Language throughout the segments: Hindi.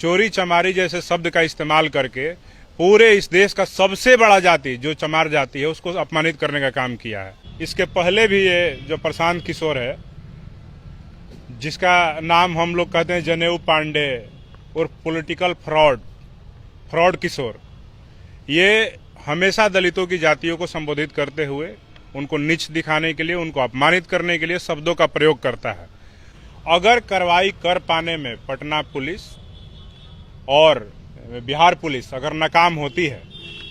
चोरी चमारी जैसे शब्द का इस्तेमाल करके पूरे इस देश का सबसे बड़ा जाति जो चमार जाति है उसको अपमानित करने का काम किया है। इसके पहले भी ये जो प्रशांत किशोर है, जिसका नाम हम लोग कहते हैं जनेऊ पांडे और पॉलिटिकल फ्रॉड किशोर, ये हमेशा दलितों की जातियों को संबोधित करते हुए उनको नीच दिखाने के लिए, उनको अपमानित करने के लिए शब्दों का प्रयोग करता है। अगर कार्रवाई कर पाने में पटना पुलिस और बिहार पुलिस अगर नाकाम होती है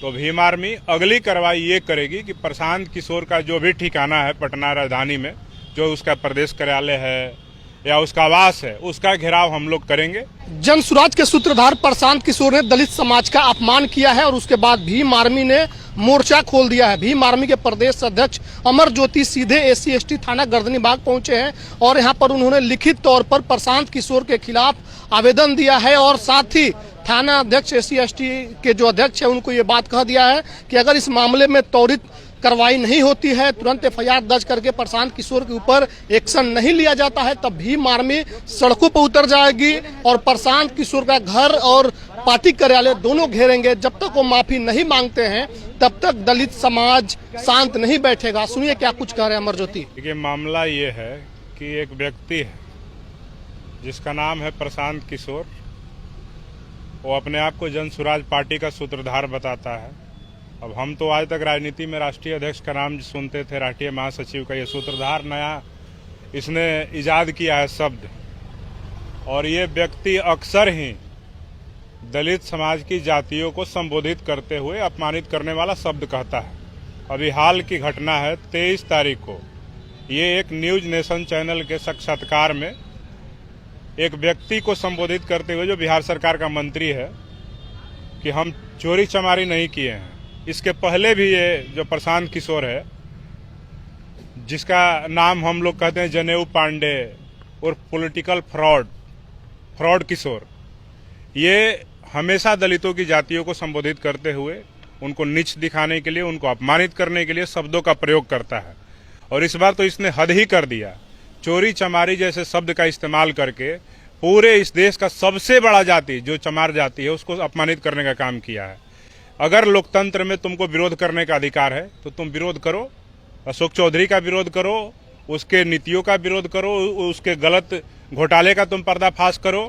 तो भीम आर्मी अगली कार्रवाई ये करेगी कि प्रशांत किशोर का जो भी ठिकाना है पटना राजधानी में, जो उसका प्रदेश कार्यालय है या उसका आवास है, उसका घेराव हम लोग करेंगे। जन सुराज के सूत्रधार प्रशांत किशोर ने दलित समाज का अपमान किया है और उसके बाद भीम आर्मी ने मोर्चा खोल दिया है। भीम आर्मी के प्रदेश अध्यक्ष अमर ज्योति सीधे SC/ST थाना गर्दनीबाग पहुंचे हैं और यहां पर उन्होंने लिखित तौर पर प्रशांत किशोर के खिलाफ आवेदन दिया है और साथ ही थाना अध्यक्ष SC/ST के जो अध्यक्ष है उनको ये बात कह दिया है कि अगर इस मामले में त्वरित कार्रवाई नहीं होती है, तुरंत FIR दर्ज करके प्रशांत किशोर के ऊपर एक्शन नहीं लिया जाता है, तब भीम आर्मी सड़कों पर उतर जाएगी और प्रशांत किशोर का घर और पार्टी कार्यालय दोनों घेरेंगे। जब तक वो माफी नहीं मांगते हैं तब तक दलित समाज शांत नहीं बैठेगा। सुनिए क्या कुछ कह रहे हैं अमर ज्योति। देखिए, मामला ये है कि एक व्यक्ति है जिसका नाम है प्रशांत किशोर, वो अपने आप को जन सुराज पार्टी का सूत्रधार बताता है। अब हम तो आज तक राजनीति में राष्ट्रीय अध्यक्ष का नाम सुनते थे, राष्ट्रीय महासचिव का। ये सूत्रधार नया इसने इजाद किया है शब्द, और ये व्यक्ति अक्सर ही दलित समाज की जातियों को संबोधित करते हुए अपमानित करने वाला शब्द कहता है। अभी हाल की घटना है, 23 तारीख को ये एक न्यूज नेशन चैनल के साक्षात्कार में एक व्यक्ति को संबोधित करते हुए, जो बिहार सरकार का मंत्री है, कि हम चोरी चमारी नहीं किए हैं। इसके पहले भी ये जो प्रशांत किशोर है, जिसका नाम हम लोग कहते हैं जनेऊ पांडे और पॉलिटिकल फ्रॉड किशोर, ये हमेशा दलितों की जातियों को संबोधित करते हुए उनको नीच दिखाने के लिए, उनको अपमानित करने के लिए शब्दों का प्रयोग करता है। और इस बार तो इसने हद ही कर दिया। चोरी चमारी जैसे शब्द का इस्तेमाल करके पूरे इस देश का सबसे बड़ा जाति जो चमार जाति है उसको अपमानित करने का काम किया है। अगर लोकतंत्र में तुमको विरोध करने का अधिकार है तो तुम विरोध करो। अशोक चौधरी का विरोध करो, उसके नीतियों का विरोध करो, उसके गलत घोटाले का तुम पर्दाफाश करो।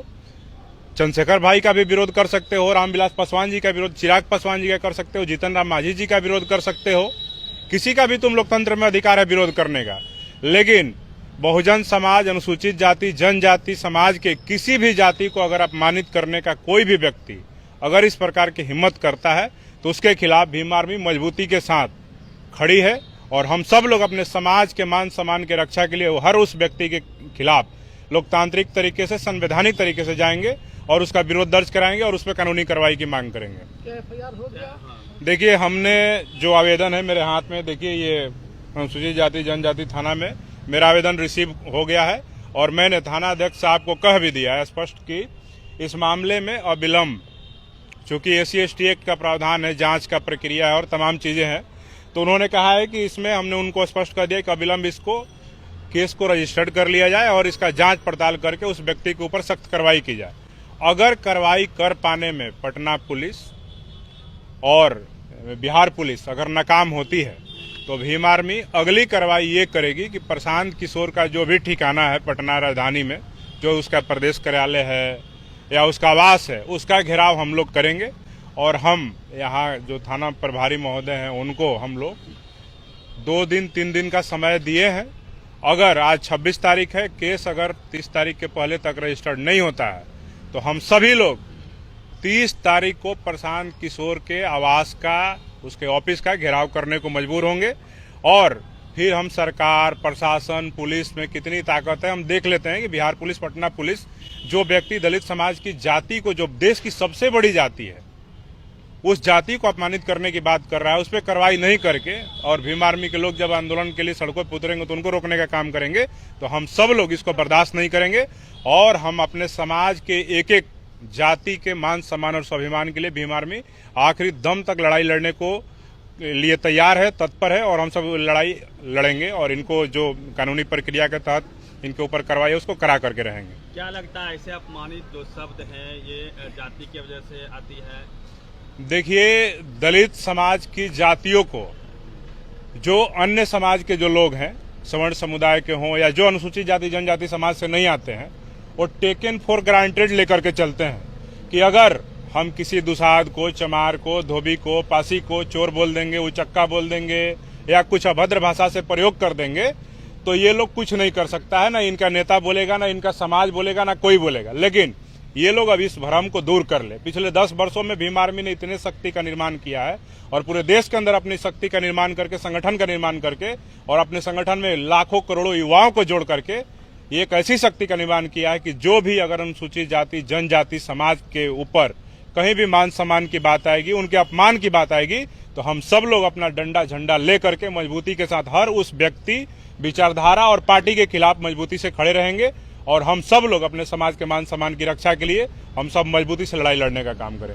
चंद्रशेखर भाई का भी विरोध कर सकते हो, रामविलास पासवान जी का विरोध, चिराग पासवान जी का कर सकते हो, जीतन राम मांझी जी का विरोध कर सकते हो। किसी का भी तुम लोकतंत्र में अधिकार है विरोध करने का। लेकिन बहुजन समाज, अनुसूचित जाति, जनजाति समाज के किसी भी जाति को अगर अपमानित करने का कोई भी व्यक्ति अगर इस प्रकार की हिम्मत करता है तो उसके खिलाफ भीम आर्मी मजबूती के साथ खड़ी है। और हम सब लोग अपने समाज के मान सम्मान के रक्षा के लिए हर उस व्यक्ति के खिलाफ लोकतांत्रिक तरीके से, संवैधानिक तरीके से जाएंगे और उसका विरोध दर्ज कराएंगे और उस पर कानूनी कार्रवाई की मांग करेंगे। FIR हो गया? देखिए, हमने जो आवेदन है मेरे हाथ में, देखिए ये अनुसूचित जाति जनजाति थाना में मेरा आवेदन रिसीव हो गया है और मैंने थाना अध्यक्ष साहब को कह भी दिया है स्पष्ट कि इस मामले में अविलंब, चूंकि SC/ST एक्ट का प्रावधान है, जांच का प्रक्रिया है और तमाम चीजें हैं, तो उन्होंने कहा है कि इसमें हमने उनको स्पष्ट कर दिया कि अविलंब इसको केस को रजिस्टर्ड कर लिया जाए और इसका जांच पड़ताल करके उस व्यक्ति के ऊपर सख्त कार्रवाई की जाए। अगर कार्रवाई कर पाने में पटना पुलिस और बिहार पुलिस अगर नाकाम होती है तो भीम आर्मी अगली कार्रवाई ये करेगी कि प्रशांत किशोर का जो भी ठिकाना है पटना राजधानी में, जो उसका प्रदेश कार्यालय है या उसका आवास है, उसका घेराव हम लोग करेंगे। और हम यहाँ जो थाना प्रभारी महोदय हैं उनको हम लोग 2 दिन 3 दिन का समय दिए हैं। अगर आज 26 तारीख है, केस अगर 30 तारीख के पहले तक रजिस्टर्ड नहीं होता है तो हम सभी लोग 30 तारीख को प्रशांत किशोर के आवास का, उसके ऑफिस का घेराव करने को मजबूर होंगे। और फिर हम सरकार, प्रशासन, पुलिस में कितनी ताकत है हम देख लेते हैं कि बिहार पुलिस, पटना पुलिस, जो व्यक्ति दलित समाज की जाति को, जो देश की सबसे बड़ी जाति है, उस जाति को अपमानित करने की बात कर रहा है, उस पर कार्रवाई नहीं करके, और भीम आर्मी के लोग जब आंदोलन के लिए सड़कों पर उतरेंगे तो उनको रोकने का काम करेंगे, तो हम सब लोग इसको बर्दाश्त नहीं करेंगे। और हम अपने समाज के एक एक जाति के मान सम्मान और स्वाभिमान के लिए भीम आर्मी आखिरी दम तक लड़ाई लड़ने को लिए तैयार है, तत्पर है, और हम सब लड़ाई लड़ेंगे और इनको जो कानूनी प्रक्रिया के तहत इनके ऊपर कार्रवाई उसको करा करके रहेंगे। क्या लगता है ऐसे अपमानित जो शब्द हैं ये जाति की वजह से आती है? देखिए, दलित समाज की जातियों को जो अन्य समाज के जो लोग हैं, सवर्ण समुदाय के हों या जो अनुसूचित जाति जनजाति समाज से नहीं आते हैं, वो टेकन फॉर ग्रांटेड लेकर के चलते हैं कि अगर हम किसी दुसाध को, चमार को, धोबी को, पासी को चोर बोल देंगे, उचक्का बोल देंगे या कुछ अभद्र भाषा से प्रयोग कर देंगे तो ये लोग कुछ नहीं कर सकता है। ना इनका नेता बोलेगा, ना इनका समाज बोलेगा, ना कोई बोलेगा। लेकिन ये लोग अब इस भ्रम को दूर कर ले। पिछले 10 वर्षों में भीम आर्मी ने इतने शक्ति का निर्माण किया है और पूरे देश के अंदर अपनी शक्ति का निर्माण करके, संगठन का निर्माण करके और अपने संगठन में लाखों करोड़ों युवाओं को जोड़ करके ये एक ऐसी शक्ति का निर्माण किया है कि जो भी अगर अनुसूचित जाति जनजाति समाज के ऊपर कहीं भी मान सम्मान की बात आएगी, उनके अपमान की बात आएगी, तो हम सब लोग अपना डंडा झंडा ले करके मजबूती के साथ हर उस व्यक्ति, विचारधारा और पार्टी के खिलाफ मजबूती से खड़े रहेंगे और हम सब लोग अपने समाज के मान सम्मान की रक्षा के लिए हम सब मजबूती से लड़ाई लड़ने का काम करें।